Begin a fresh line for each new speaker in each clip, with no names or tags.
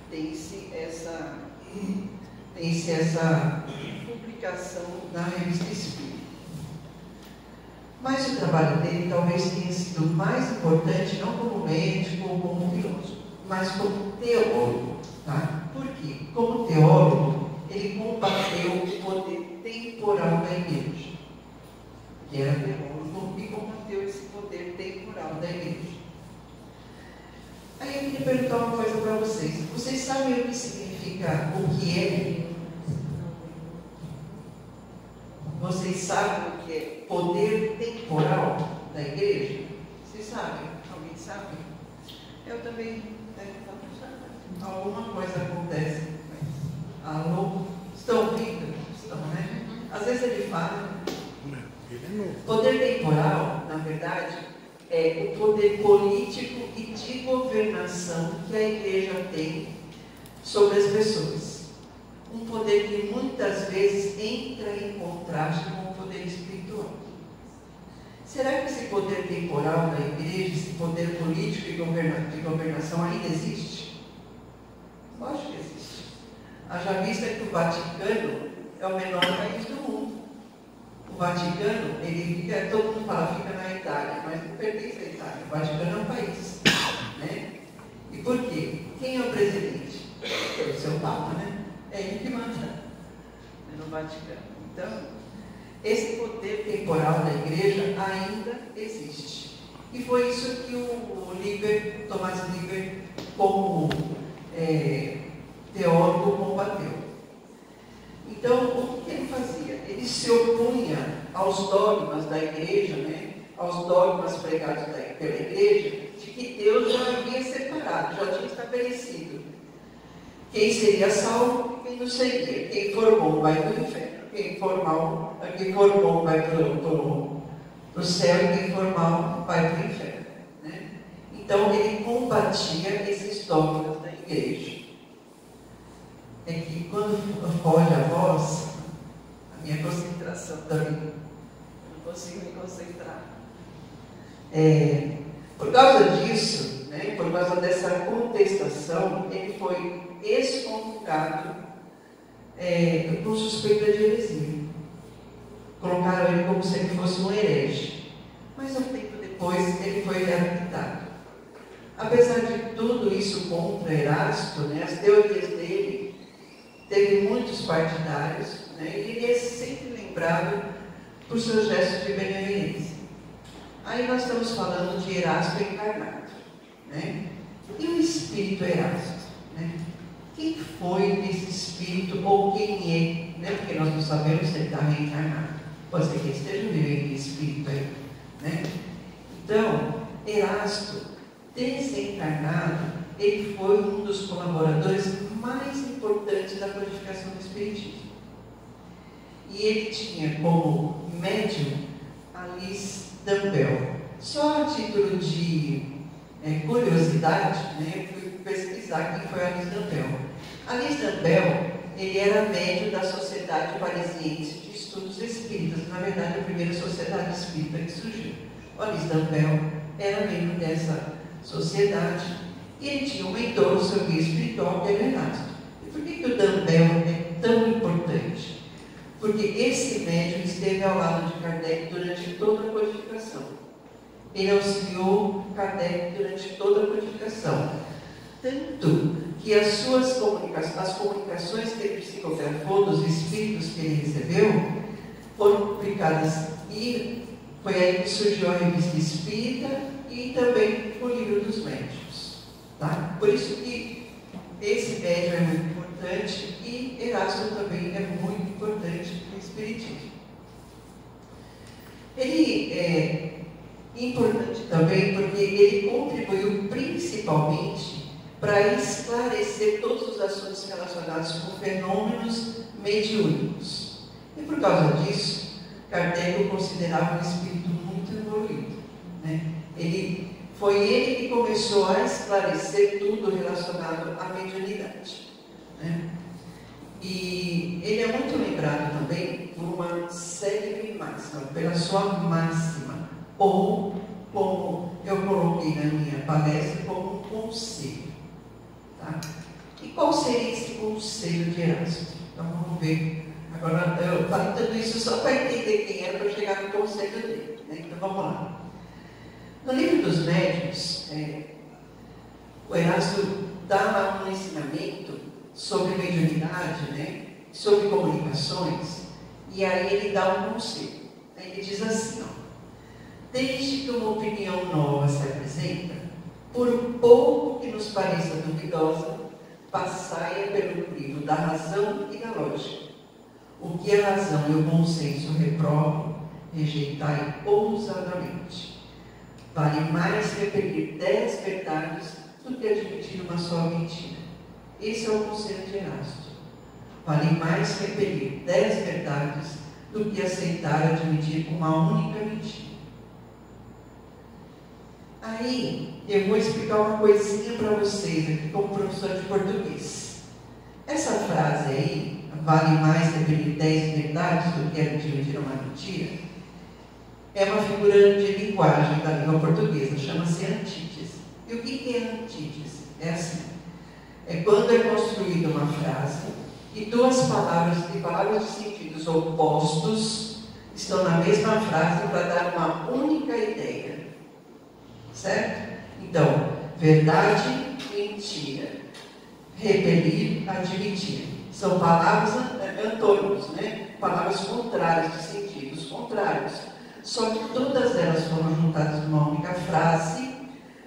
tem-se essa publicação da Revista Espírita. Mas o trabalho dele talvez tenha sido mais importante, não como médico ou como filósofo, mas como teólogo. Tá? Por quê? Como teólogo, ele combateu o poder temporal da igreja, que era teólogo, e combateu esse poder temporal da igreja. Aí eu queria perguntar uma coisa para vocês. Vocês sabem o que significa o que é? Vocês sabem o que é poder temporal da igreja? Vocês sabem? Alguém sabe? Eu também alguma coisa acontece. Alô? Estão ouvindo? Estão, né? Às vezes ele fala. Poder temporal, na verdade, é o poder político e de governação que a igreja tem sobre as pessoas. Um poder que muitas vezes entra em contraste com o poder espiritual. Será que esse poder temporal da igreja, esse poder político e de governação ainda existe? Lógico que existe. Haja vista que o Vaticano é o menor país do mundo. O Vaticano, ele fica, todo mundo fala, fica na Itália, mas não pertence à Itália. O Vaticano é um país. Né? E por quê? Quem é o presidente? É o seu Papa, né? É ele que manda no Vaticano. Então, esse poder temporal da igreja ainda existe. E foi isso que o Thomas Liber, como teólogo, combateu. Então, o que ele fazia? Ele se opunha aos dogmas da igreja, né? Aos dogmas pregados pela igreja, de que Deus já havia separado, já tinha estabelecido quem seria salvo e quem não seria. Quem for bom vai para o inferno, quem for bom vai para o céu e quem for mal vai para o inferno. Né? Então ele combatia esses dogmas da igreja. É que quando foge a voz, a minha concentração também, eu não consigo me concentrar. Por causa disso, né, por causa dessa contestação, ele foi excomungado com suspeita de heresia. Colocaram ele como se ele fosse um herege. Mas um tempo depois ele foi reabilitado. Apesar de tudo isso contra Erasto, né, as teorias dele teve muitos partidários, né, e ele é sempre lembrado por seus gestos de benevolência. Aí nós estamos falando de Erasto encarnado. Né? E o espírito Erasto? Né? Quem foi esse espírito ou quem é? Né? Porque nós não sabemos se ele está reencarnado. Pode ser que esteja vivendo em espírito aí. Né? Então, Erasto, desencarnado, ele foi um dos colaboradores mais importantes da codificação do espiritismo. E ele tinha como médium Alice Dumbell. Só a título de curiosidade, né, eu fui pesquisar quem foi Alice Dumbell. Alice Dumbell, ele era médium da Sociedade Parisiense de Estudos Espíritas, na verdade a primeira sociedade espírita que surgiu. O Alice Dumbell era membro dessa sociedade e ele tinha um mentor, o seu guia espiritual, que era Erasto. E por que o Dumbell é tão importante? Porque esse médium esteve ao lado de Kardec durante toda a codificação. Ele auxiliou Kardec durante toda a codificação. Tanto que as comunicações que ele psicografou dos espíritos que ele recebeu foram publicadas. E foi aí que surgiu a Revista Espírita e também o Livro dos Médiuns. Tá? Por isso que esse médium é muito importante e Erasto também é muito importante no Espiritismo. Ele é importante também porque ele contribuiu principalmente para esclarecer todos os assuntos relacionados com fenômenos mediúnicos. E por causa disso, Kardec o considerava um espírito muito evoluído. Né? Foi ele que começou a esclarecer tudo relacionado à mediunidade. Né? E ele é muito lembrado também por uma célebre máxima, pela sua máxima, ou, como eu coloquei na minha palestra, como um conselho. Tá? E qual seria esse conselho de Erasto? Então vamos ver. Agora, eu falei tudo isso só para entender quem era, para chegar no conselho dele. Né? Então vamos lá. No livro dos Médiuns, o Erasto dá lá um ensinamento sobre mediunidade, né? Sobre comunicações, e aí ele dá um conselho. Ele diz assim, ó, desde que uma opinião nova se apresenta, por pouco que nos pareça duvidosa, passai pelo crivo da razão e da lógica. O que a razão e o bom senso reprovam, rejeitai ousadamente. Vale mais repetir 10 verdades do que admitir uma só mentira. Esse é o conselho de Erasto. Vale mais repetir 10 verdades do que aceitar admitir uma única mentira. Aí, eu vou explicar uma coisinha para vocês aqui como professor de português. Essa frase aí, vale mais repetir 10 verdades do que admitir uma mentira, é uma figura de linguagem da língua portuguesa, chama-se antítese. E o que é antítese? É assim, é quando é construída uma frase e duas palavras de sentidos opostos estão na mesma frase para dar uma única ideia. Certo? Então, verdade, mentira, repelir, admitir. São palavras antônimos, né? Palavras contrárias, de sentidos contrários. Só que todas elas foram juntadas numa única frase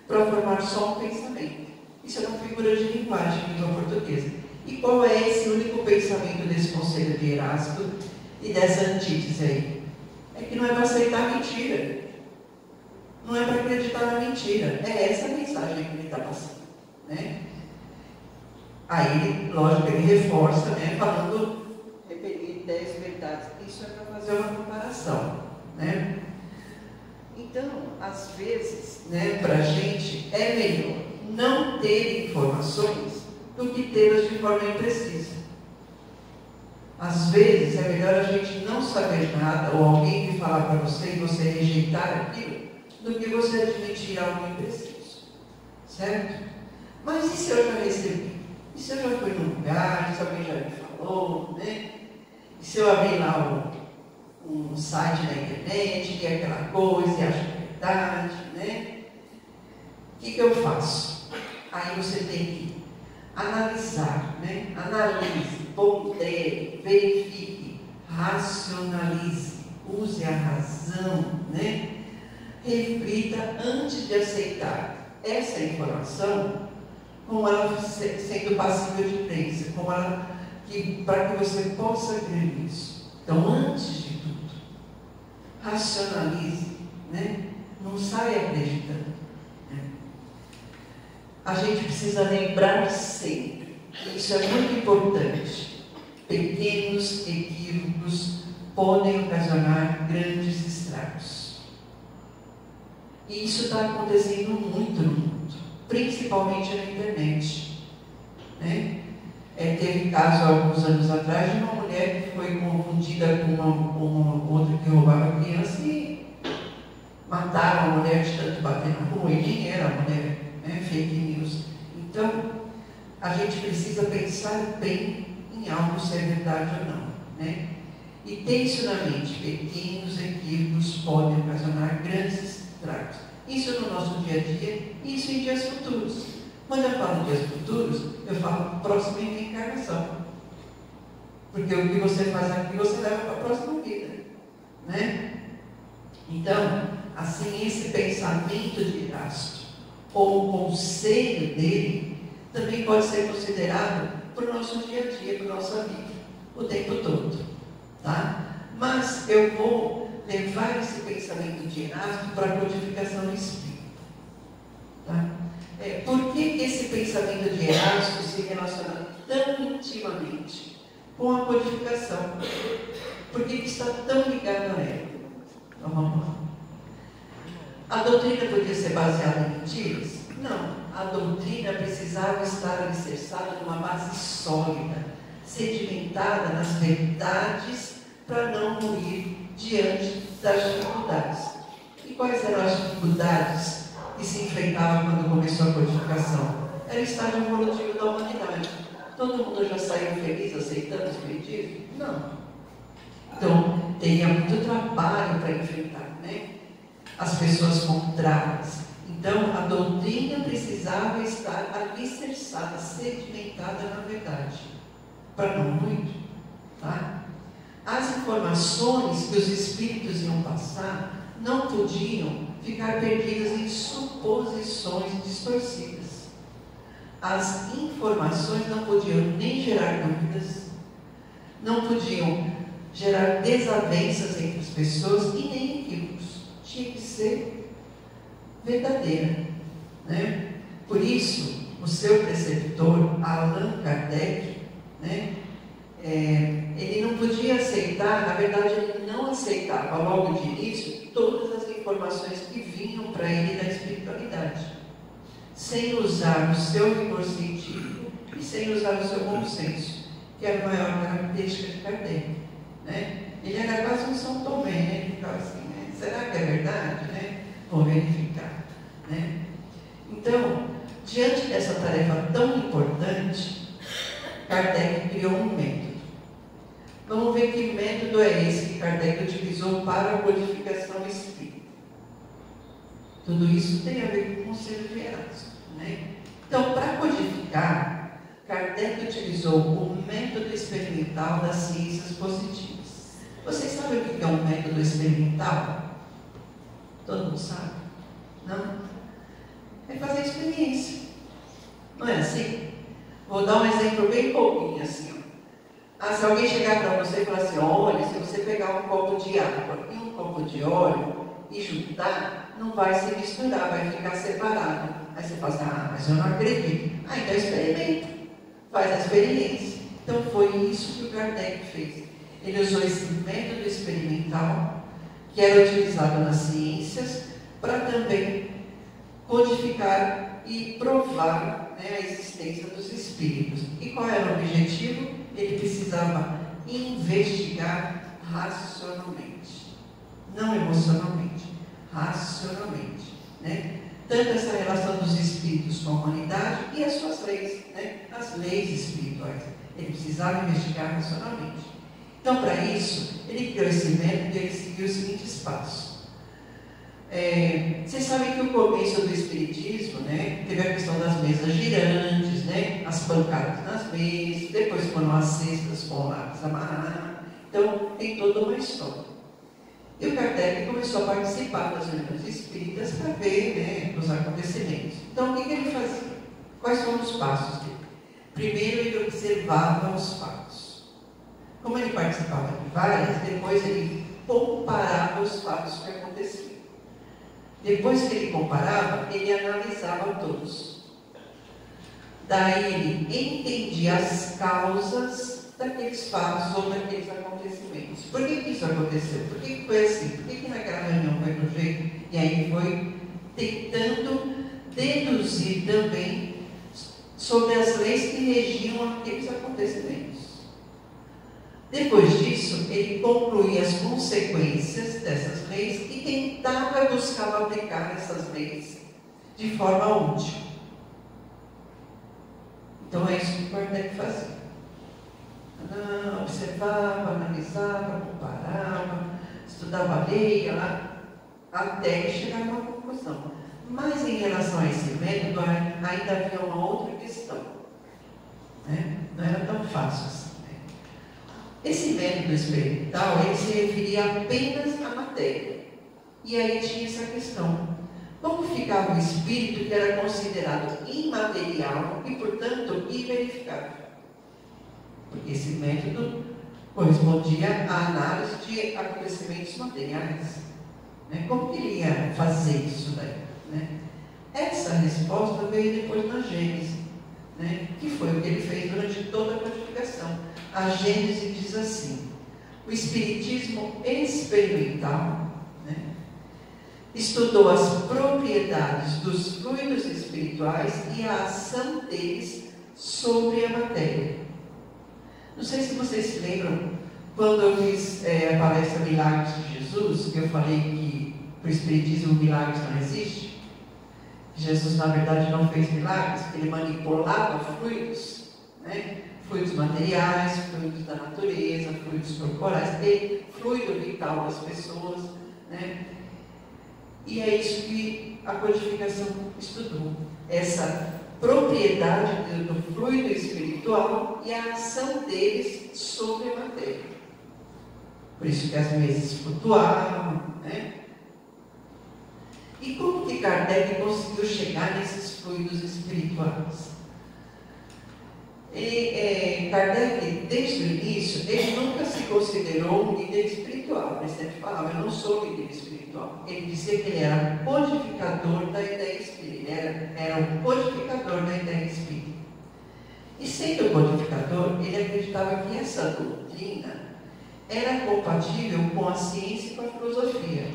para formar só um pensamento. Isso é uma figura de linguagem em língua portuguesa. E qual é esse único pensamento desse conselho de Erasto e dessa antítese aí? É que não é para aceitar mentira. Não é para acreditar na mentira. É essa a mensagem que ele está passando. Né? Aí, lógico, ele reforça, né, falando, repetir 10 verdades. Isso é para fazer uma comparação. Né? Então, às vezes, né, para a gente, é melhor não ter informações do que tê-las de forma imprecisa. Às vezes, é melhor a gente não saber nada, ou alguém vir falar para você e você rejeitar aquilo, do que você admitir algo impreciso. Certo? Mas e se eu já recebi? E se eu já fui num lugar, se alguém já me falou, né? E se eu abrir lá um site na internet, que é aquela coisa, e acho que é verdade, né? O que eu faço? Aí você tem que analisar, né? Analise, pondere, verifique, racionalize, use a razão, né? Reflita antes de aceitar essa informação, como ela sendo passível de crença, como ela, para que você possa crer nisso. Então, antes de tudo, racionalize, né? Não saia acreditando. Né? A gente precisa lembrar sempre, isso é muito importante, pequenos equívocos podem ocasionar grandes estragos. E isso está acontecendo muito no mundo, principalmente na internet. Né? Teve caso há alguns anos atrás de uma mulher que foi confundida com uma outra que roubava criança e mataram a mulher de tanto bater na rua, e nem era a mulher, né? Fake news. Então, a gente precisa pensar bem em algo se é verdade ou não. Né? E ter isso na mente, pequenos equívocos podem ocasionar grandes estragos. Isso no nosso dia a dia, e isso em dias futuros. Quando eu falo dias futuros, eu falo próxima reencarnação. Porque o que você faz aqui, você leva para a próxima vida. Né? Então, assim, esse pensamento de Erasto, ou o conselho dele, também pode ser considerado para o nosso dia a dia, para a nossa vida, o tempo todo. Tá? Mas eu vou levar esse pensamento de Erasto para a codificação do Espírito. Tá? Por que esse pensamento de Erasto se relaciona tão intimamente com a codificação? Por que está tão ligado a ela? Então vamos lá. A doutrina podia ser baseada em mentiras? Não. A doutrina precisava estar alicerçada numa base sólida, sedimentada nas verdades, para não ruir diante das dificuldades. E quais eram as dificuldades que se enfrentavam quando começou a codificação? Era o estágio evolutivo da humanidade. todo mundo já saiu feliz aceitando o espiritismo? Não. Então, teria muito trabalho para enfrentar, né? As pessoas contrárias. Então, a doutrina precisava estar alicerçada, sedimentada na verdade. Para não muito, tá? As informações que os espíritos iam passar não podiam ficar perdidas em suposições distorcidas. As informações não podiam nem gerar dúvidas, não podiam gerar desavenças entre as pessoas e nem equívocos. Tinha que ser verdadeira, né? Por isso, o seu preceptor, Allan Kardec, né, ele não podia aceitar, na verdade ele não aceitava logo de início todas as informações que vinham para ele da espiritualidade, sem usar o seu rigor científico e sem usar o seu bom senso, que era a maior característica de Kardec, né? Ele era quase um São Tomé, né? Ele ficava assim, né? Será que é verdade, né? Vou verificar, né? Então, diante dessa tarefa tão importante, Kardec criou um método. Vamos ver que método é esse que Kardec utilizou para a codificação espírita. Tudo isso tem a ver com o conselho de Erasmo, né? Então, para codificar, Kardec utilizou o método experimental das ciências positivas. Vocês sabem o que é um método experimental? Todo mundo sabe? Não? É fazer experiência. Não é assim? Vou dar um exemplo bem pouquinho assim. Se alguém chegar para você e falar assim, olha, se você pegar um copo de água e um copo de óleo e juntar, não vai se misturar, vai ficar separado. Aí você fala assim, mas eu não acredito. Então experimenta, faz a experiência. Então foi isso que o Kardec fez. Ele usou esse método experimental, que era utilizado nas ciências, para também codificar e provar, né, a existência dos espíritos. E qual era o objetivo? Ele precisava investigar racionalmente, não emocionalmente, racionalmente, né? Tanto essa relação dos espíritos com a humanidade e as suas leis, né? As leis espirituais. Ele precisava investigar racionalmente. Então, para isso, ele criou esse método e ele seguiu os seguintes passos. Vocês sabem que o começo do espiritismo, né, teve a questão das mesas girantes, né, as pancadas nas mesas, depois foram as cestas com lápis amarrado. Então, tem toda uma história. E o Kardec começou a participar das reuniões espíritas para ver, né, os acontecimentos. Então, o que ele fazia? Quais foram os passos dele? Primeiro, ele observava os fatos. Como ele participava de várias, depois ele comparava os fatos que aconteciam. Depois que ele comparava, ele analisava todos. Daí ele entendia as causas daqueles fatos ou daqueles acontecimentos. Por que isso aconteceu? Por que foi assim? Por que naquela reunião foi do jeito? E aí foi tentando deduzir também sobre as leis que regiam aqueles acontecimentos. Depois disso, ele concluía as consequências dessas leis e tentava buscar aplicar essas leis de forma útil. Então é isso que o Kardec fazia. Observava, analisava, comparava, estudava a lei, até chegar a uma conclusão. Mas em relação a esse método, ainda havia uma outra questão, né? Não era tão fácil assim. Esse método experimental, ele se referia apenas à matéria. E aí tinha essa questão. Como ficava o espírito que era considerado imaterial e, portanto, inverificável? Porque esse método correspondia à análise de acontecimentos materiais. Né? Como que ele ia fazer isso daí? Né? Essa resposta veio depois na Gênese, né? Que foi o que ele fez durante toda a codificação. A Gênese diz assim: o Espiritismo experimental, né, estudou as propriedades dos fluidos espirituais e a ação deles sobre a matéria. Não sei se vocês se lembram, quando eu fiz a palestra Milagres de Jesus, que eu falei que para o Espiritismo milagres não existe. Jesus, na verdade, não fez milagres, ele manipulava fluidos. né? Fluidos materiais, fluidos da natureza, fluidos corporais, e fluido vital das pessoas, né? E é isso que a codificação estudou, essa propriedade do fluido espiritual e a ação deles sobre a matéria. Por isso que as mesas flutuavam, né? E como que Kardec conseguiu chegar nesses fluidos espirituais? Kardec, desde o início, ele nunca se considerou um líder espiritual. Ele sempre falava, eu não sou líder espiritual. Ele dizia que ele era codificador da ideia espírita. Era um codificador da ideia espírita. E sendo codificador, ele acreditava que essa doutrina era compatível com a ciência e com a filosofia.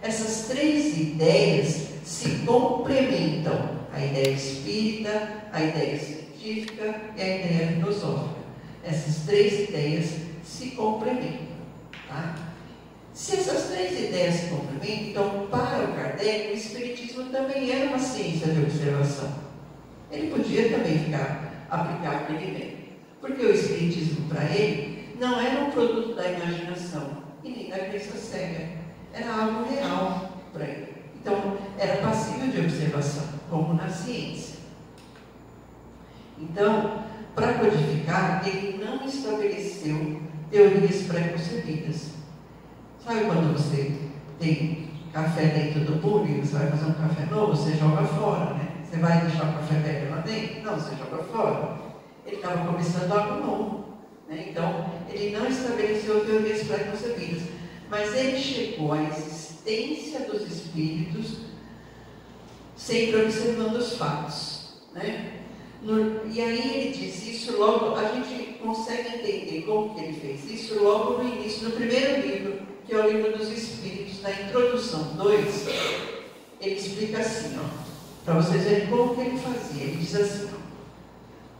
Essas três ideias se complementam. A ideia espírita, a ideia científica e a ideia filosófica. Essas três ideias se complementam. Tá? Se essas três ideias se complementam, então, para o Kardec, o Espiritismo também era uma ciência de observação. Ele podia também aplicar aquele método. Porque o Espiritismo, para ele, não era um produto da imaginação e nem da crença cega. Era algo real para ele. Então, era passível de observação, como na ciência. Então, para codificar, ele não estabeleceu teorias pré-concebidas. Sabe quando você tem café dentro do bule, você vai fazer um café novo, você joga fora, né? Você vai deixar o café velho lá dentro? Não, você joga fora. Ele estava começando algo novo, né? Então, ele não estabeleceu teorias pré-concebidas, mas ele chegou à existência dos espíritos sempre observando os fatos, né? E aí ele diz isso logo, a gente consegue entender como que ele fez isso logo no início, no primeiro livro, que é o Livro dos Espíritos, na introdução 2, ele explica assim, para vocês verem como que ele fazia. Ele diz assim,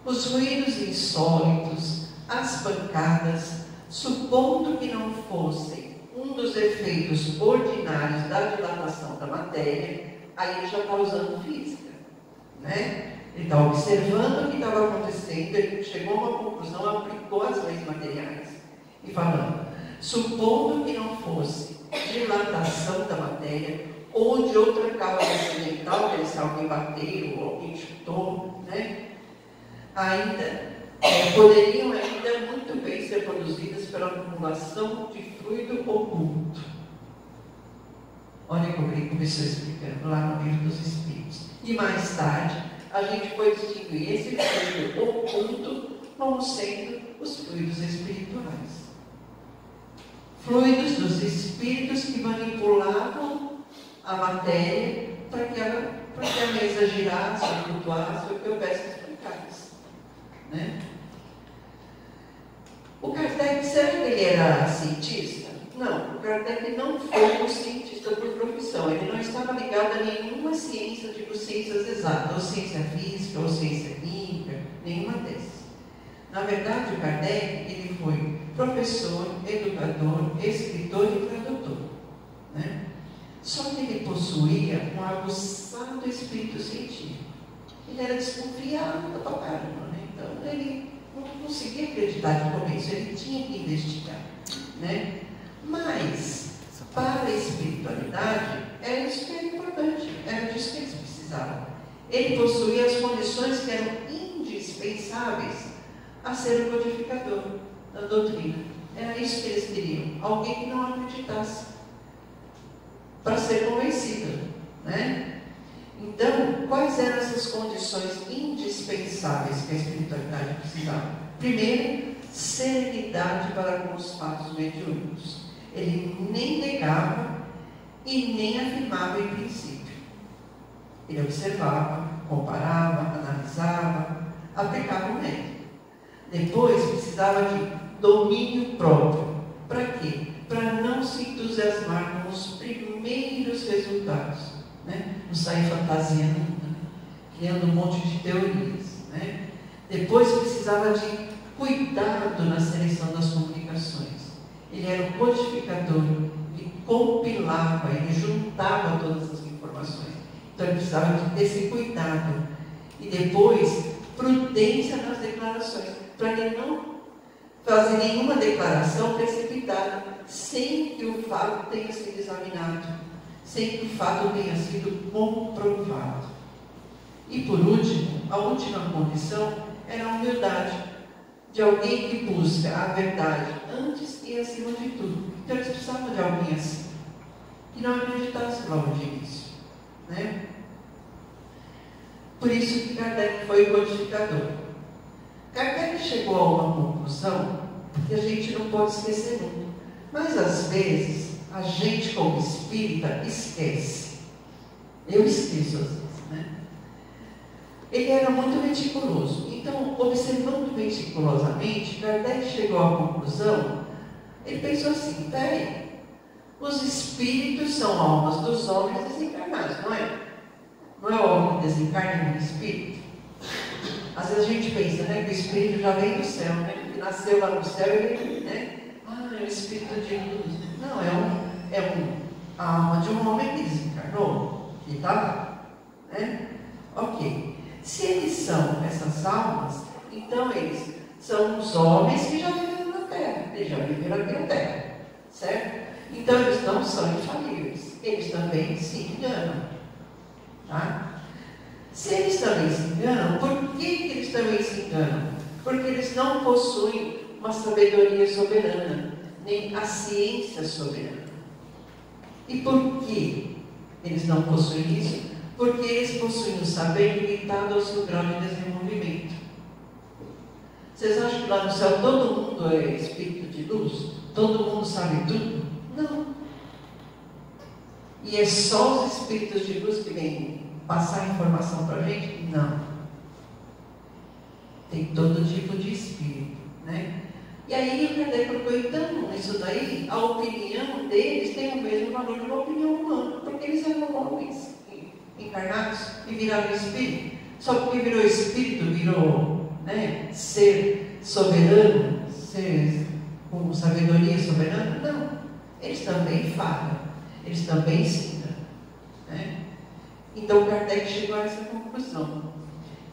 os ruídos insólitos, as pancadas, supondo que não fossem um dos efeitos ordinários da dilatação da matéria, aí ele já está usando física, né? Ele está observando o que estava acontecendo, ele chegou a uma conclusão, aplicou as leis materiais e falando, supondo que não fosse dilatação da matéria ou de outra causa acidental, que se alguém bateu ou alguém chutou, né? Poderiam ainda muito bem ser produzidas pela acumulação de fluido oculto. Olha como ele começou explicando lá no Livro dos Espíritos. E mais tarde, a gente foi distinguir esse fluido oculto como sendo os fluidos espirituais. Fluidos dos espíritos que manipulavam a matéria para que a mesa girasse, flutuasse, ou que houvesse explicações, né? O Kardec, será que ele era cientista? Não, o Kardec não foi um cientista por profissão. Ele não estava ligado a nenhuma ciência, tipo ciências exatas, ou ciência física, ou ciência química, nenhuma dessas. Na verdade, o Kardec, ele foi professor, educador, escritor e tradutor, né? Só que ele possuía um aguçado espírito científico. Ele era desconfiado pra caramba, né? Então ele não conseguia acreditar de começo, ele tinha que investigar, né? Mas, para a espiritualidade, era isso que era importante, era disso que eles precisavam. Ele possuía as condições que eram indispensáveis a ser o codificador da doutrina. Era isso que eles queriam, alguém que não acreditasse, para ser convencido, né? Então, quais eram essas condições indispensáveis que a espiritualidade precisava? Primeiro, serenidade para com os fatos mediúnicos. Ele nem negava e nem afirmava em princípio. Ele observava, comparava, analisava, aplicava o método. Depois, precisava de domínio próprio. Para quê? Para não se entusiasmar com os primeiros resultados, né? Não sair fantasiando, né? Criando um monte de teorias, né? Depois precisava de cuidado na seleção das comunicações. Ele era o codificador, ele compilava, ele juntava todas as informações. Então ele precisava desse cuidado. E depois prudência nas declarações, para ele não fazer nenhuma declaração precipitada, sem que o fato tenha sido examinado, sem que o fato tenha sido comprovado. E por último, a última condição era a humildade, de alguém que busca a verdade antes e acima de tudo. Então eles precisavam de alguém assim, que não acreditasse logo de início, né? Por isso que Kardec foi o codificador. Kardec chegou a uma conclusão que a gente não pode esquecer nunca. Mas às vezes, a gente como espírita esquece. Eu esqueço às vezes, né? Ele era muito meticuloso. Então, observando meticulosamente, Kardec chegou à conclusão, ele pensou assim, peraí, os espíritos são almas dos homens desencarnados, não é? Não é o homem que desencarna no espírito? Às vezes a gente pensa, né, que o espírito já vem do céu, né? Que nasceu lá no céu e ele, né? Ah, é o espírito de luz. Não, a alma de um homem que desencarnou, que está lá, né? Ok. Se eles são essas almas, então eles são os homens que já viveram na Terra. Eles já viveram aqui na Terra, certo? Então eles não são infalíveis. Eles também se enganam, tá? Se eles também se enganam, por que eles também se enganam? Porque eles não possuem uma sabedoria soberana, nem a ciência soberana. E por que eles não possuem isso? Porque eles possuem um saber limitado ao seu grau de desenvolvimento. Vocês acham que lá no céu todo mundo é espírito de luz? Todo mundo sabe tudo? Não. E é só os espíritos de luz que vêm passar informação para a gente? Não. Tem todo tipo de espírito, né? E aí o Kardec colocou, então, isso daí, a opinião deles tem o mesmo valor de uma opinião humana, porque eles eram homens encarnados e viraram espírito. Só porque virou espírito, virou, né, ser soberano, ser com sabedoria soberana? Não. Eles também falham, eles também se enganam, né? Então Kardec chegou a essa conclusão.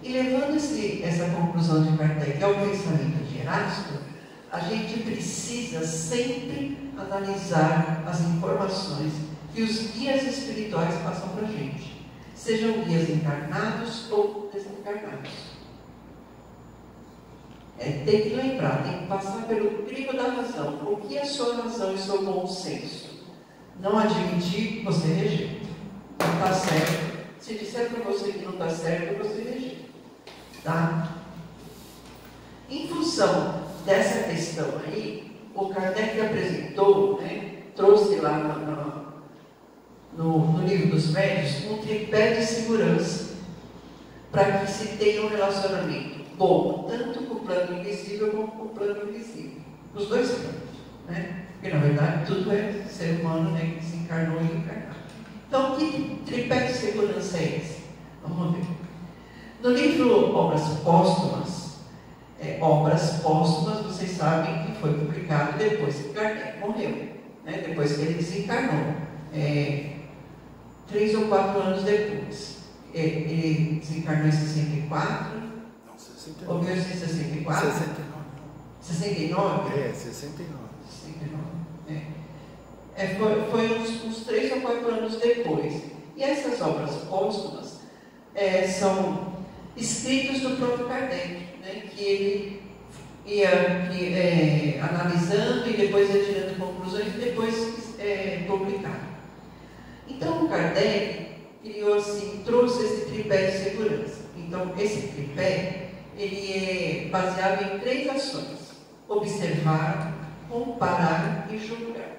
E levando essa conclusão de Kardec ao pensamento de Erasto, a gente precisa sempre analisar as informações que os guias espirituais passam para a gente, sejam guias encarnados ou desencarnados. Tem que lembrar, tem que passar pelo crivo da razão. O que é sua razão e seu bom senso? Não admitir, você rejeita. Não está certo. Se disser para você que não está certo, você rejeita. Tá? Em função dessa questão aí, o Kardec apresentou, né, trouxe lá no livro dos médios um tripé de segurança para que se tenha um relacionamento bom, tanto com o plano invisível como com o plano visível. Os dois planos, né? Porque na verdade tudo é ser humano, né, que se encarnou e encarnado. Então, que tripé de segurança é esse? Vamos ver. No livro Obras Póstumas, vocês sabem que foi publicado depois que Kardec morreu, né? Depois que ele desencarnou, 3 ou 4 anos depois. Ele desencarnou em 64,
não, 69.
Ou 1964?
69.
69?
69.
Foi uns 3 ou 4 anos depois. E essas obras póstumas são escritos do próprio Kardec, né, que ele ia analisando e depois ia tirando conclusões e depois publicar. Então o Kardec criou assim, trouxe esse tripé de segurança. Então esse tripé ele é baseado em 3 ações: observar, comparar e julgar.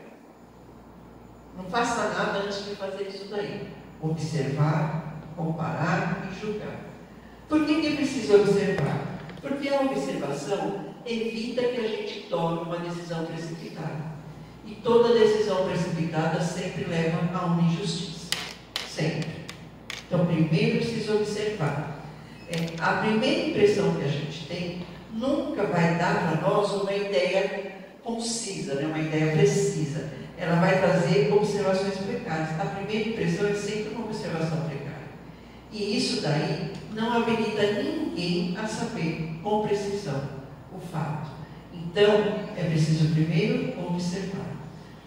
Não faça nada antes de fazer isso daí. Observar, comparar e julgar. Por que precisa observar? Porque a observação evita que a gente tome uma decisão precipitada. E toda decisão precipitada sempre leva a uma injustiça. Sempre. Então, primeiro precisa observar. A primeira impressão que a gente tem nunca vai dar para nós uma ideia concisa, né? Uma ideia precisa. Ela vai trazer observações precárias. A primeira impressão é sempre uma observação precária. E isso daí não habilita ninguém a saber com precisão o fato. Então, é preciso primeiro observar.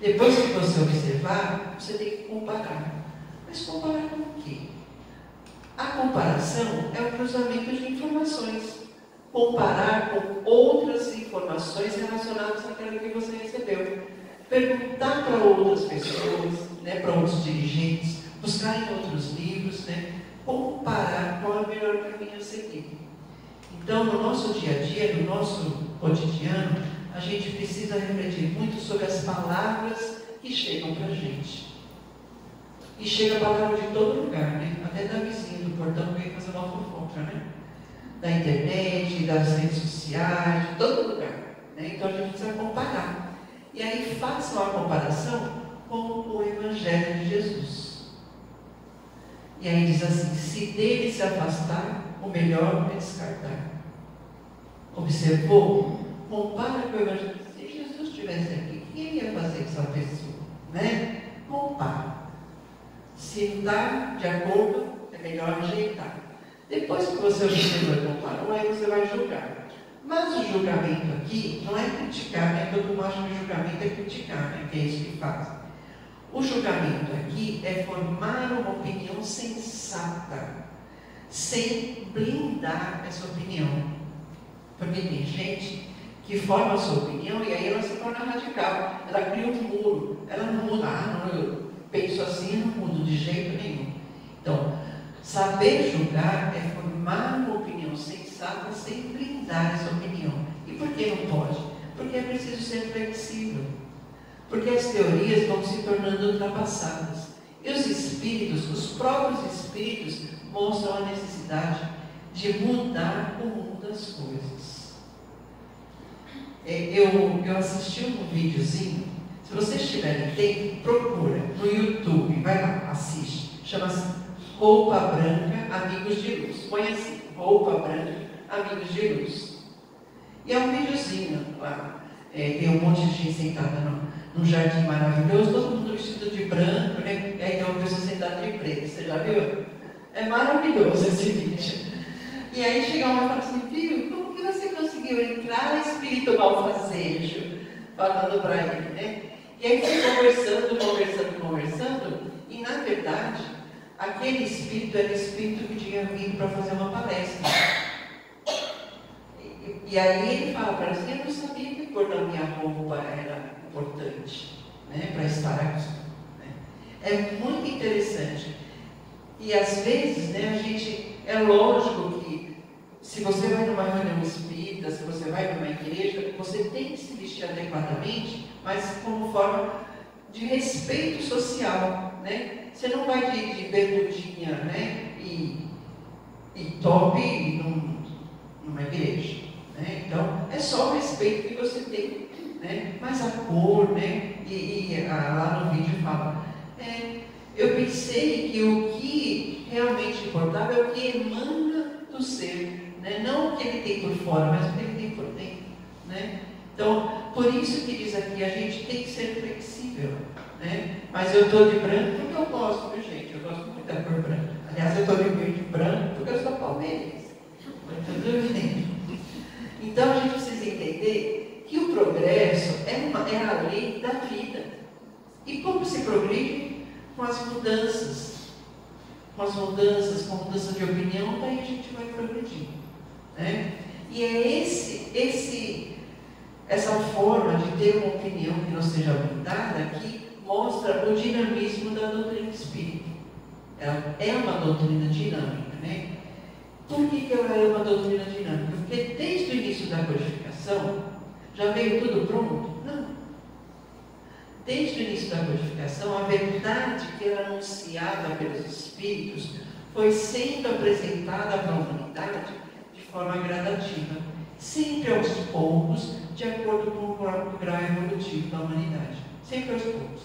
Depois que você observar, você tem que comparar. Mas comparar com o quê? A comparação é o cruzamento de informações. Comparar com outras informações relacionadas àquela que você recebeu. Perguntar para outras pessoas, né, para outros dirigentes, buscar em outros livros, né, comparar qual é o melhor caminho a seguir. Então, no nosso dia a dia, no nosso cotidiano, a gente precisa refletir muito sobre as palavras que chegam para a gente. E chega a palavra de todo lugar, né? Até da vizinha do portão que vem fazer uma fofoca, né? Da internet, das redes sociais, de todo lugar. Né? Então a gente precisa comparar. E aí façam a comparação com o Evangelho de Jesus. E aí diz assim: se dele se afastar, o melhor é descartar. Observou? Compara com o Evangelho. Se Jesus estivesse aqui, o que ele ia fazer com essa pessoa? Né? Compara. Se não está de acordo, é melhor rejeitar. Depois que você observou e comparou, aí você vai julgar. Mas o julgamento aqui não é criticar, né? Todo mundo acha que o julgamento é criticar, né? Que é isso que faz. O julgamento aqui é formar uma opinião sensata, sem blindar essa opinião. Porque tem gente que forma a sua opinião e aí ela se torna radical. Ela cria um muro, ela não muda. Ah, não, eu penso assim, não mudo de jeito nenhum. Então, saber julgar é formar uma opinião sensata sem blindar essa opinião. E por que não pode? Porque é preciso ser flexível. Porque as teorias vão se tornando ultrapassadas. E os espíritos, os próprios espíritos, mostram a necessidade de mudar o mundo das coisas. Eu assisti um videozinho. Se vocês tiverem tempo, procura no YouTube, vai lá, assiste. Chama-se Roupa Branca, Amigos de Luz. Põe assim, Roupa Branca, Amigos de Luz. E é um videozinho lá. Tem um monte de gente sentada num jardim maravilhoso, todo mundo vestido de branco, né? E aí tem uma pessoa sentada de preto. Você já viu? É maravilhoso esse vídeo. E aí chega uma e fala assim: viu, como que você conseguiu entrar no espírito malfazejo? Falando para ele, né? E aí foi conversando, e na verdade, aquele espírito era o espírito que tinha vindo para fazer uma palestra. E aí ele fala para ela assim: eu não sabia que a cor da minha roupa era importante, né, para estar aqui. Né? É muito interessante. E às vezes, né, a gente, é lógico que se você vai numa reunião espírita, se você vai numa igreja, você tem que se vestir adequadamente, mas como forma de respeito social, né? Você não vai de bermudinha, né, e top numa igreja, né? Então, é só o respeito que você tem, né? Mas a cor, né, lá no vídeo fala, eu pensei que o que realmente importava é o que emana do ser, né? Não o que ele tem por fora, mas o que ele tem por dentro, né? Então, por isso que diz aqui, a gente tem que ser flexível, né? Mas eu estou de branco porque eu gosto, viu, gente? Eu gosto muito da cor branca. Aliás, eu estou de verde branco porque eu sou palmeirense. Mas tudo bem. Então, a gente precisa entender que o progresso é a lei da vida. E como se progride? Com as mudanças. Com mudança de opinião, daí a gente vai progredir, né? E é essa forma de ter uma opinião que não seja blindada que mostra o dinamismo da doutrina espírita. Ela é uma doutrina dinâmica, né? Por que ela é uma doutrina dinâmica? Porque desde o início da codificação, já veio tudo pronto? Não. Desde o início da codificação, a verdade que era anunciada pelos espíritos foi sendo apresentada para a humanidade de forma gradativa, sempre aos poucos, de acordo com o próprio grau evolutivo da humanidade. Sempre aos poucos.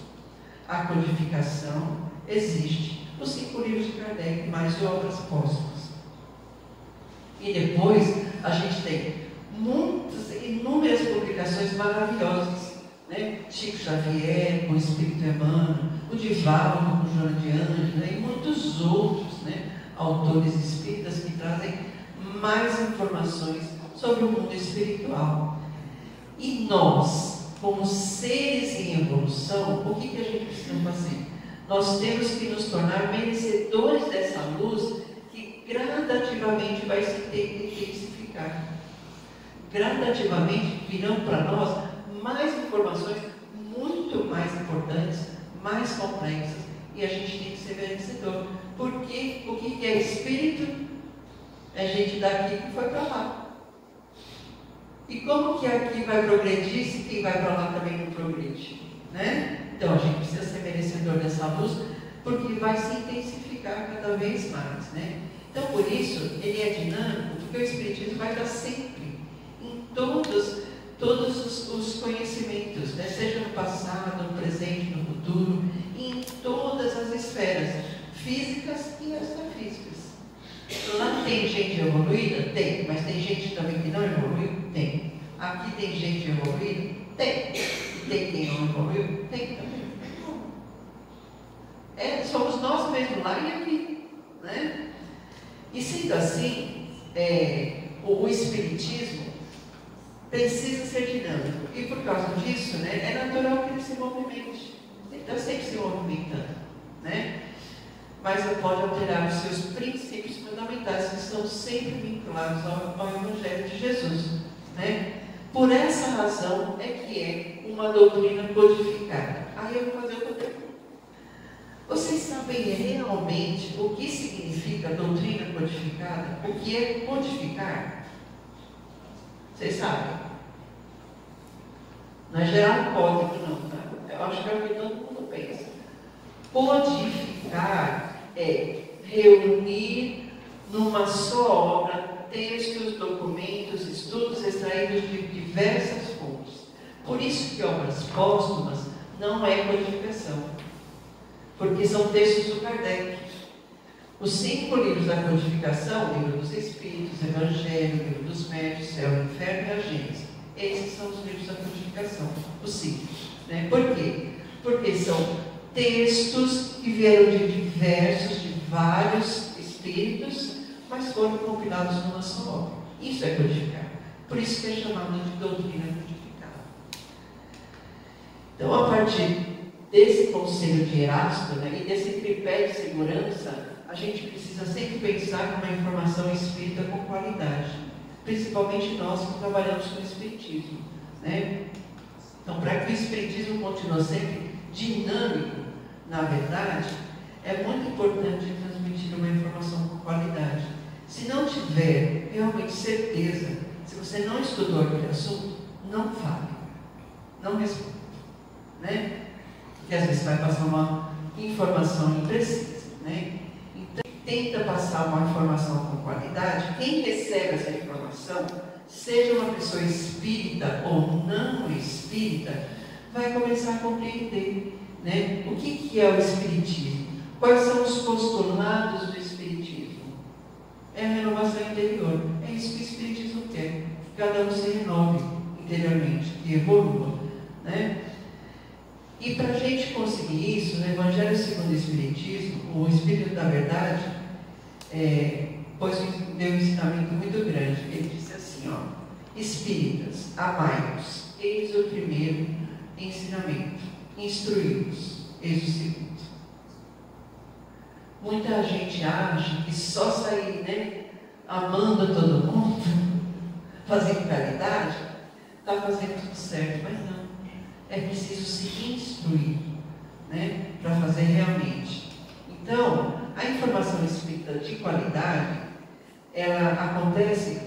A codificação existe. Os 5 livros de Kardec, mais obras póstumas. E depois, a gente tem inúmeras publicações maravilhosas, né? Chico Xavier, com o Espírito Emmanuel, o Divaldo, com o Joana de Ângeles, né? E muitos outros, né? autores espíritas que trazem mais informações sobre o mundo espiritual. E nós, como seres em evolução, o que a gente precisa fazer? Nós temos que nos tornar merecedores dessa luz que gradativamente vai se intensificar. Gradativamente virão para nós mais informações muito mais importantes, mais complexas, e a gente tem que ser merecedor. Porque o que é espírito? É gente daqui que foi para lá. E como que aqui vai progredir se quem vai para lá também não progride? Né? Então a gente precisa ser merecedor dessa luz, porque vai se intensificar cada vez mais. Né? Então por isso ele é dinâmico, porque o Espiritismo vai estar sempre em todos os conhecimentos, né? Seja no passado, no presente, no futuro, em todas as esferas, físicas e extrafísicas. Lá tem gente evoluída? Tem. Mas tem gente também que não evoluiu? Tem. Aqui tem gente evoluída? Tem. E tem quem não evoluiu? Tem também. Somos nós mesmos lá e aqui. Né? E sendo assim, o Espiritismo precisa ser dinâmico. E por causa disso, né, é natural que ele se movimente. Ele está sempre se movimentando. Né? Mas ele pode alterar os seus princípios fundamentais, que estão sempre vinculados ao Evangelho de Jesus. Né? Por essa razão é que é uma doutrina codificada. Aí eu vou fazer outra pergunta. Vocês sabem realmente o que significa doutrina codificada? O que é codificar? Vocês sabem? Não é gerar um código, não. Tá? Eu acho que é o que todo mundo pensa. Codificar é reunir numa só obra textos, documentos, estudos extraídos de diversas fontes. Por isso que obras póstumas não é codificação, porque são textos do Kardec. Os 5 livros da codificação, o Livro dos Espíritos, Evangelho, o Livro dos Médios, Céu, Inferno e a Gênese. Esses são os livros da codificação, os 5. Né? Por quê? Porque são textos que vieram de vários espíritos, mas foram compilados numa só obra. Isso é codificar. Por isso que é chamado de doutrina codificada. Então, a partir desse conselho de Erasto, né, e desse tripé de segurança, a gente precisa sempre pensar numa informação espírita com qualidade. Principalmente nós que trabalhamos com o Espiritismo. Né? Então, para que o Espiritismo continue sempre dinâmico, na verdade, é muito importante transmitir uma informação com qualidade. Se não tiver realmente certeza, se você não estudou aquele assunto, não fale, não responda. Né? Porque às vezes vai passar uma informação imprecisa. Né? Então, tenta passar uma informação com qualidade. Quem recebe essa informação, seja uma pessoa espírita ou não espírita, vai começar a compreender. Né? O que é o Espiritismo? Quais são os postulados do Espiritismo? É a renovação interior. É isso que o Espiritismo quer. Que cada um se renove interiormente, que evolua. Né? E para a gente conseguir isso, no Evangelho segundo o Espiritismo, o Espírito da Verdade deu um ensinamento muito grande. Ele disse assim, ó: Espíritas, amai-vos, eis o primeiro ensinamento. Instruí-vos, eis o segundo. Muita gente acha que só sair, né, amando todo mundo, fazendo caridade, está fazendo tudo certo, mas não. É preciso se instruir, né, para fazer realmente. Então, a informação espírita de qualidade, ela acontece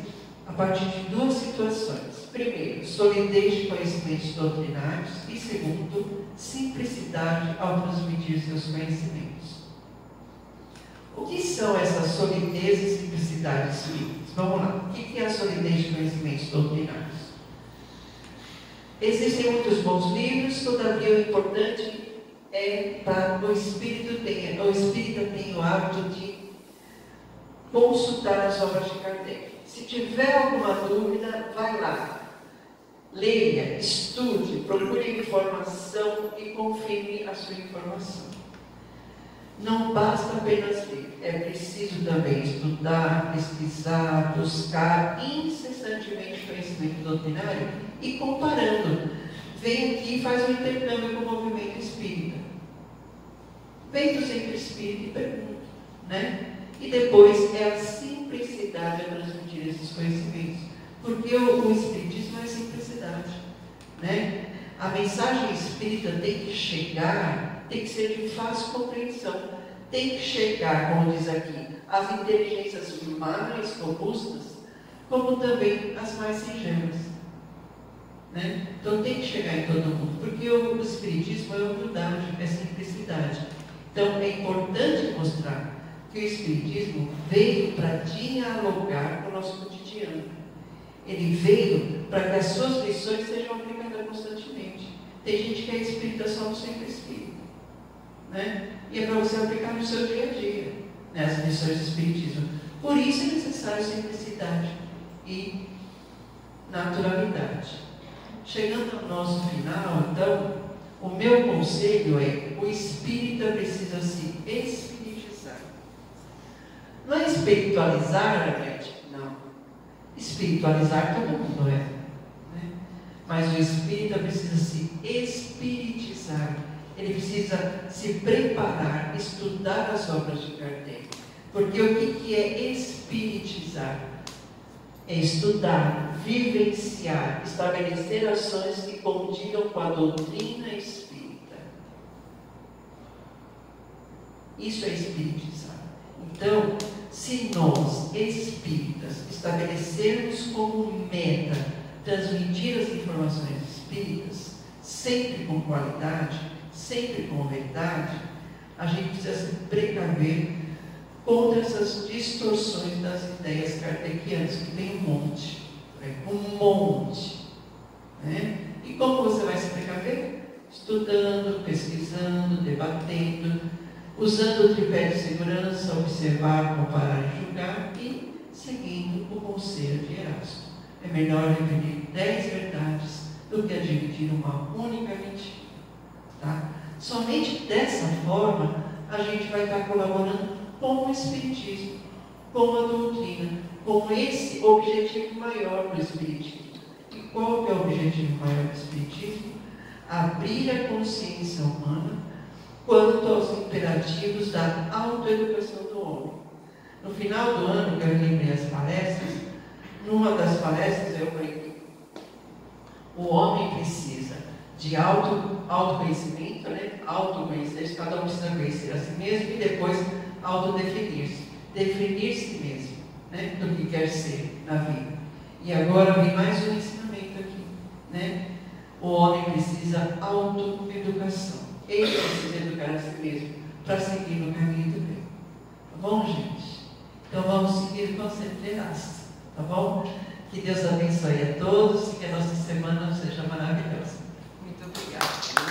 a partir de 2 situações. Primeiro, solidez de conhecimentos doutrinários e segundo, simplicidade ao transmitir seus conhecimentos. O que são essas solidez e simplicidade espíritas? Vamos lá. O que é a solidez de conhecimentos doutrinários? Existem muitos bons livros, todavia o importante é para o espírita tenha o hábito de consultar as obras de Kardec. Se tiver alguma dúvida, vai lá. Leia, estude, procure informação e confirme a sua informação. Não basta apenas ver, é preciso também estudar, pesquisar, buscar incessantemente conhecimento doutrinário e comparando. Vem aqui e faz um intercâmbio com o movimento espírita. Vem do centro espírita e pergunta, né? E depois é a simplicidade a transmitir esses conhecimentos. Porque o espiritismo é simplicidade, né? A mensagem espírita tem que chegar, tem que ser de fácil compreensão, tem que chegar, como diz aqui, às inteligências mais robustas, como também as mais singelas, né? Então tem que chegar em todo mundo, porque o espiritismo é humildade, é simplicidade. Então é importante mostrar que o espiritismo veio para dialogar com o nosso cotidiano. Ele veio para que as suas lições sejam aplicadas constantemente. Tem gente que é espírita só no centro espírita, né? E é para você aplicar no seu dia a dia, né, as lições do espiritismo. Por isso é necessário simplicidade e naturalidade. Chegando ao nosso final, então, o meu conselho é: o espírita precisa se espiritizar. Não é espiritualizar, Arlete? Não. Espiritualizar todo mundo é, né? Mas o espírita precisa se espiritizar. Ele precisa se preparar, estudar as obras de Kardec. Porque o que é espiritizar? É estudar, vivenciar, estabelecer ações que condigam com a doutrina espírita. Isso é espiritizar. Então, se nós, espíritas, estabelecermos como meta transmitir as informações espíritas, sempre com qualidade, sempre com verdade, a gente precisa se precaver contra essas distorções das ideias kardecianas, que tem um monte, né? E como você vai se precaver? Estudando, pesquisando, debatendo, usando o tripé de segurança, observar, comparar e julgar, e seguindo o conselho de Erasto. É melhor dividir 10 verdades do que dividir uma única mentira. Tá? Somente dessa forma a gente vai estar colaborando com o Espiritismo, com a doutrina, com esse objetivo maior do Espiritismo. E qual que é o objetivo maior do Espiritismo? Abrir a consciência humana quanto aos imperativos da autoeducação do homem. No final do ano, que eu lembrei as palestras, numa das palestras eu falei que o homem precisa de autoconhecimento, né? Autoconhecer, cada um precisa conhecer a si mesmo e depois autodefinir-se, definir-se mesmo, né? Do que quer ser na vida. E agora vem mais um ensinamento aqui, né? O homem precisa autoeducação. Ele precisa educar a si mesmo para seguir no caminho do bem. Tá bom, gente? Então vamos seguir com certeza, tá bom? Que Deus abençoe a todos e que a nossa semana seja maravilhosa. Muito obrigada.